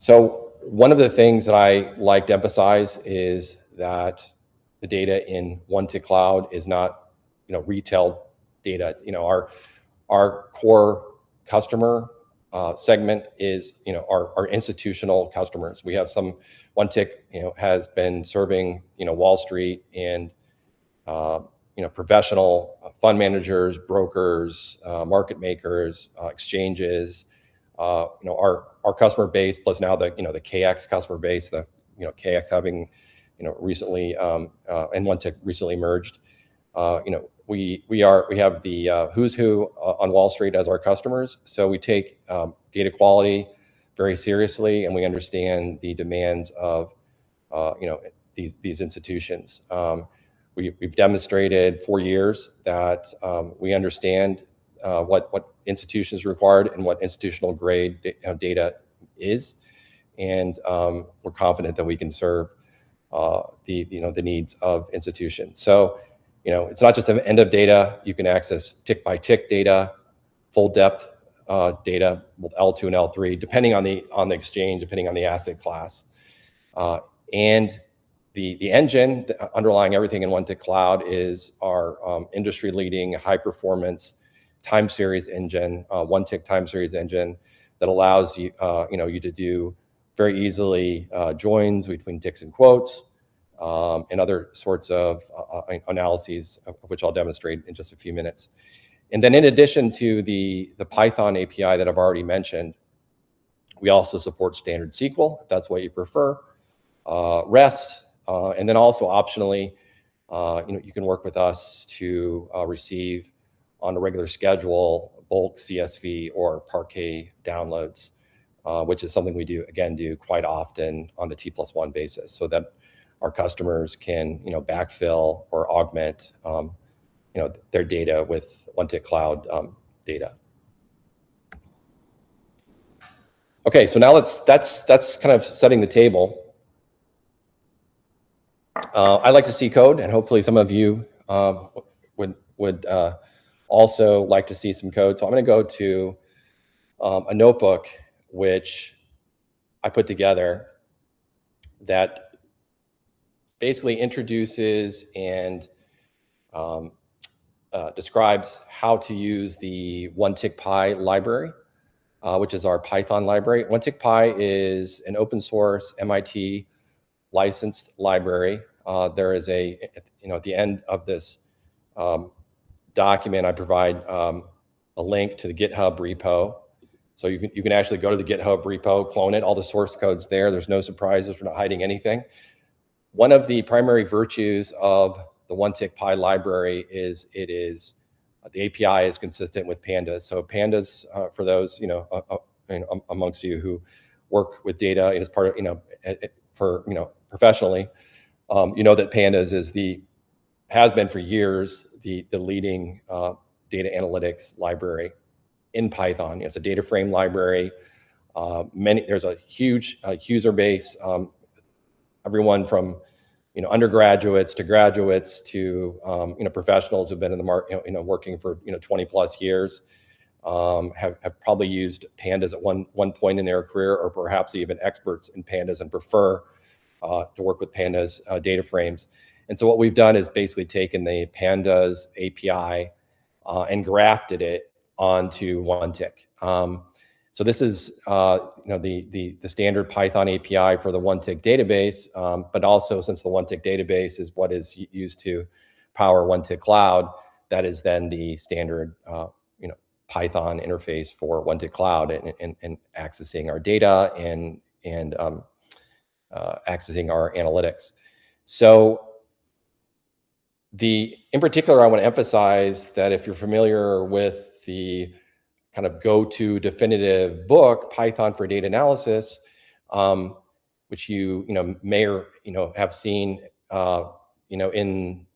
So one of the things that I like to emphasize is that the data in OneTick Cloud is not, retail data. It's, our core customer segment is, our institutional customers. We have some OneTick, has been serving, Wall Street and, professional fund managers, brokers, market makers, exchanges. Our customer base plus now the the KX customer base, the KX having recently and OneTick recently merged. We have the who's who on Wall Street as our customers, so we take data quality very seriously, and we understand the demands of these institutions. We've demonstrated for years that we understand what institutions required and what institutional grade data is, and we're confident that we can serve the needs of institutions. So it's not just an end of data. You can access tick by tick data, full depth data, both L2 and L3, depending on the exchange, depending on the asset class, and the engine underlying everything in OneTick Cloud is our industry-leading high-performance time series engine, OneTick time series engine that allows you you to do very easily joins between ticks and quotes and other sorts of analyses, of which I'll demonstrate in just a few minutes. And then in addition to the Python API that I've already mentioned, we also support standard SQL, if that's what you prefer, REST, and then also optionally, you can work with us to receive on a regular schedule bulk CSV or Parquet downloads, which is something we do quite often on a T+1 basis, so that our customers can backfill or augment their data with OneTick Cloud data. Okay, so now that's kind of setting the table. I like to see code, and hopefully some of you would also like to see some code. So I'm going to go to a notebook which I put together that basically introduces and describes how to use the OneTick library, which is our Python library. OneTick is an open source MIT licensed library. There is at the end of this document, I provide a link to the GitHub repo. So you can actually go to the GitHub repo, clone it, all the source code's there. There's no surprises, we're not hiding anything. One of the primary virtues of the OneTick library is the API is consistent with pandas. So pandas, for those amongst you who work with data as part of professionally, that pandas has been for years the leading data analytics library in Python. It's a data frame library. There's a huge user base. Everyone from undergraduates to graduates to professionals who've been in the market, working for 20+ years, have probably used pandas at one point in their career, or perhaps even experts in pandas and prefer to work with pandas data frames. And so what we've done is basically taken the pandas API and grafted it onto OneTick. So this is the standard Python API for the OneTick database, but also since the OneTick database is what is used to power OneTick Cloud, that is then the standard Python interface for OneTick Cloud and accessing our data and accessing our analytics. So in particular, I want to emphasize that if you're familiar with the kind of go-to definitive book, Python for Data Analysis, which you may or have seen, in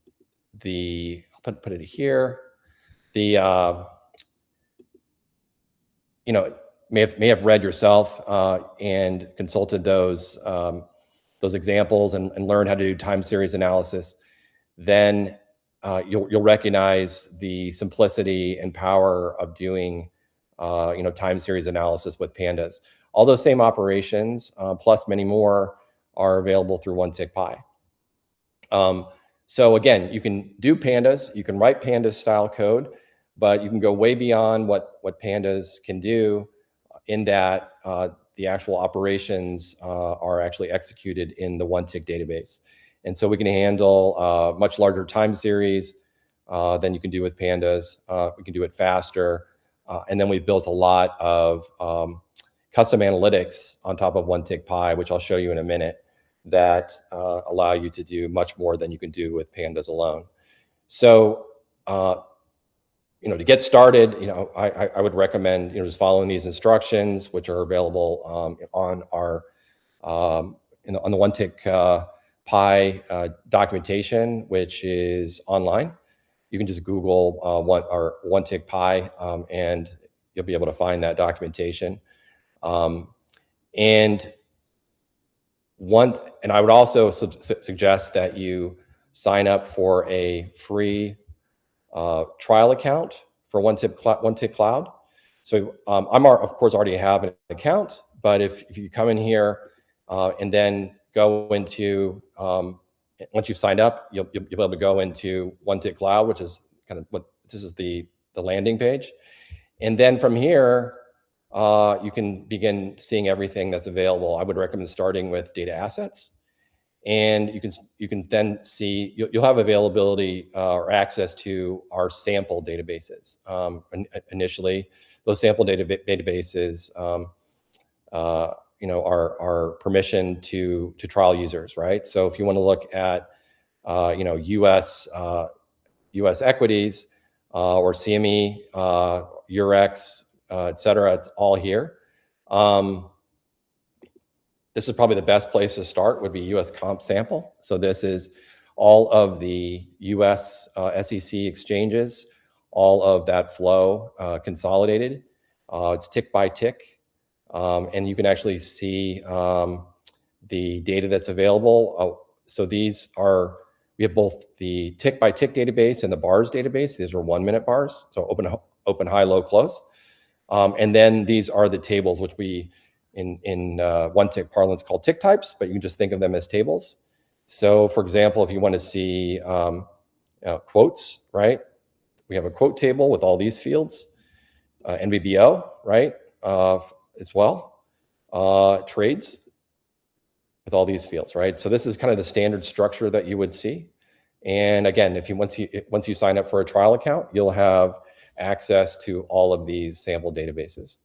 the, I'll put it here, the may have read yourself and consulted those examples and learned how to do time series analysis. Then you'll recognize the simplicity and power of doing time series analysis with pandas. All those same operations, plus many more, are available through OneTick Pi. So again, you can do pandas, you can write pandas style code, but you can go way beyond what pandas can do in that the actual operations are actually executed in the OneTick database. And so we can handle much larger time series than you can do with pandas. We can do it faster. And then we've built a lot of custom analytics on top of OneTick Pi, which I'll show you in a minute, that allow you to do much more than you can do with pandas alone. So, to get started, I would recommend, just following these instructions, which are available on our on the OneTick Pi documentation, which is online. You can just Google our OneTick Pi, and you'll be able to find that documentation. And I would also suggest that you sign up for a free trial account for OneTick Cloud. So of course already have an account, but if you come in here and then go into, once you've signed up, you'll be able to go into OneTick Cloud, which is kind of this is the landing page. And then from here, you can begin seeing everything that's available. I would recommend starting with data assets, and you can then see you'll have availability or access to our sample databases. Initially, those sample databases, are permission to trial users, right? So if you want to look at U.S. equities or CME, Eurex, et cetera, it's all here. This is probably the best place to start, would be US comp sample. So this is all of the US SEC exchanges, all of that flow consolidated. It's tick by tick, and you can actually see the data that's available. So we have both the tick by tick database and the bars database. These are 1 minute bars, so open, high, low, close. And then these are the tables, which we in OneTick parlance called tick types, but you can just think of them as tables. So for example, if you want to see quotes, right? We have a quote table with all these fields, NBBO, right? As well, trades with all these fields, right? So this is kind of the standard structure that you would see. And again, once you sign up for a trial account, you'll have access to all of these sample databases.